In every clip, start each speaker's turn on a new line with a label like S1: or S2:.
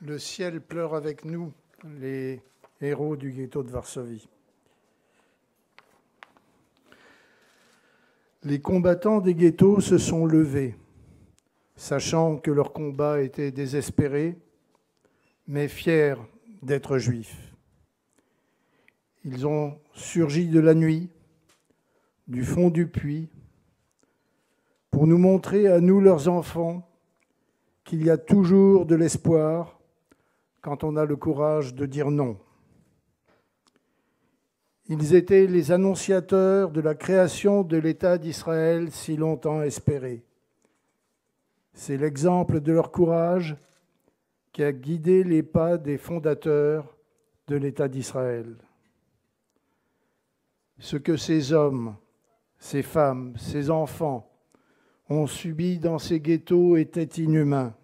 S1: Le ciel pleure avec nous, les héros du ghetto de Varsovie. Les combattants des ghettos se sont levés, sachant que leur combat était désespéré, mais fiers d'être juifs. Ils ont surgi de la nuit, du fond du puits, pour nous montrer à nous, leurs enfants, qu'il y a toujours de l'espoir quand on a le courage de dire non. Ils étaient les annonciateurs de la création de l'État d'Israël si longtemps espéré. C'est l'exemple de leur courage qui a guidé les pas des fondateurs de l'État d'Israël. Ce que ces hommes, ces femmes, ces enfants ont subi dans ces ghettos était inhumain.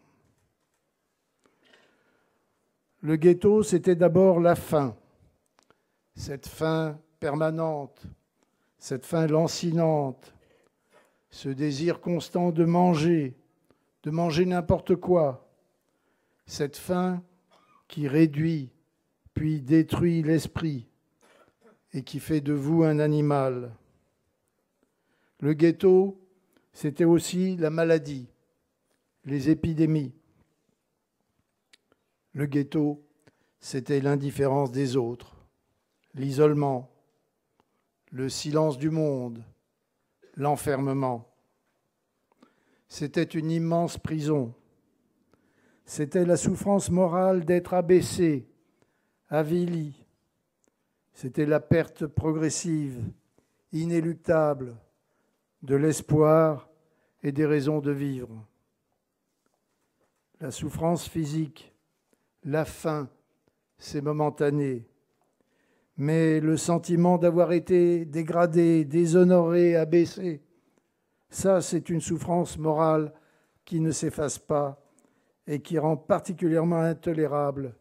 S1: Le ghetto, c'était d'abord la faim, cette faim permanente, cette faim lancinante, ce désir constant de manger n'importe quoi, cette faim qui réduit puis détruit l'esprit et qui fait de vous un animal. Le ghetto, c'était aussi la maladie, les épidémies. Le ghetto, c'était l'indifférence des autres, l'isolement, le silence du monde, l'enfermement. C'était une immense prison. C'était la souffrance morale d'être abaissé, avili. C'était la perte progressive, inéluctable, de l'espoir et des raisons de vivre. La souffrance physique, la faim, c'est momentané. Mais le sentiment d'avoir été dégradé, déshonoré, abaissé, ça, c'est une souffrance morale qui ne s'efface pas et qui rend particulièrement intolérable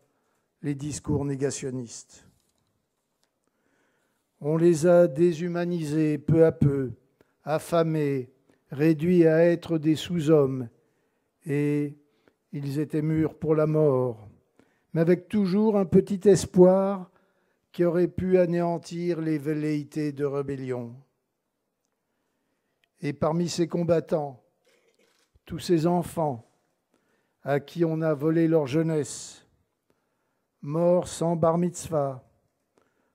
S1: les discours négationnistes. On les a déshumanisés peu à peu, affamés, réduits à être des sous-hommes, et ils étaient mûrs pour la mort, mais avec toujours un petit espoir qui aurait pu anéantir les velléités de rébellion. Et parmi ces combattants, tous ces enfants à qui on a volé leur jeunesse, morts sans bar mitzvah,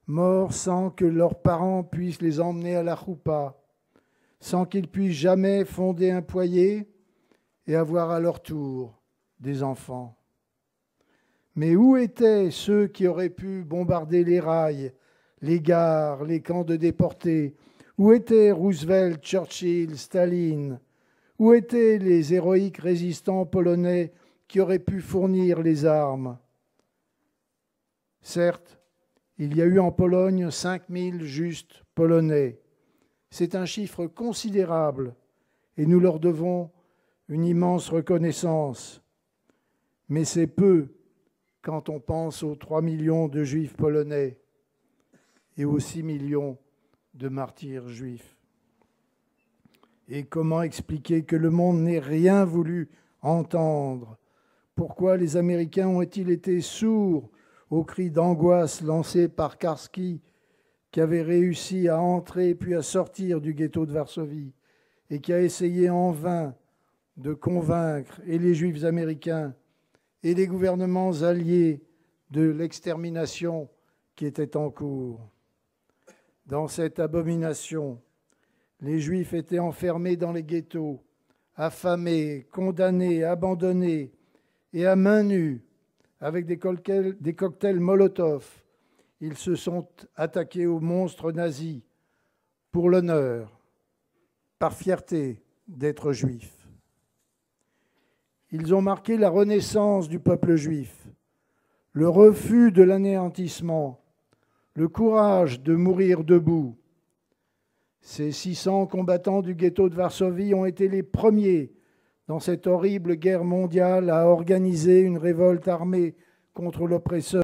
S1: morts sans que leurs parents puissent les emmener à la choupa, sans qu'ils puissent jamais fonder un poyer et avoir à leur tour des enfants. Mais où étaient ceux qui auraient pu bombarder les rails, les gares, les camps de déportés? Où étaient Roosevelt, Churchill, Staline? Où étaient les héroïques résistants polonais qui auraient pu fournir les armes? Certes, il y a eu en Pologne 5000 justes polonais. C'est un chiffre considérable et nous leur devons une immense reconnaissance. Mais c'est peu quand on pense aux 3 millions de juifs polonais et aux 6 millions de martyrs juifs. Et comment expliquer que le monde n'ait rien voulu entendre? Pourquoi les Américains ont-ils été sourds aux cris d'angoisse lancés par Karski, qui avait réussi à entrer puis à sortir du ghetto de Varsovie et qui a essayé en vain de convaincre et les Juifs américains et les gouvernements alliés de l'extermination qui était en cours. Dans cette abomination, les Juifs étaient enfermés dans les ghettos, affamés, condamnés, abandonnés et à main nue, avec des cocktails Molotov. Ils se sont attaqués aux monstres nazis pour l'honneur, par fierté d'être juifs. Ils ont marqué la renaissance du peuple juif, le refus de l'anéantissement, le courage de mourir debout. Ces 600 combattants du ghetto de Varsovie ont été les premiers dans cette horrible guerre mondiale à organiser une révolte armée contre l'oppresseur.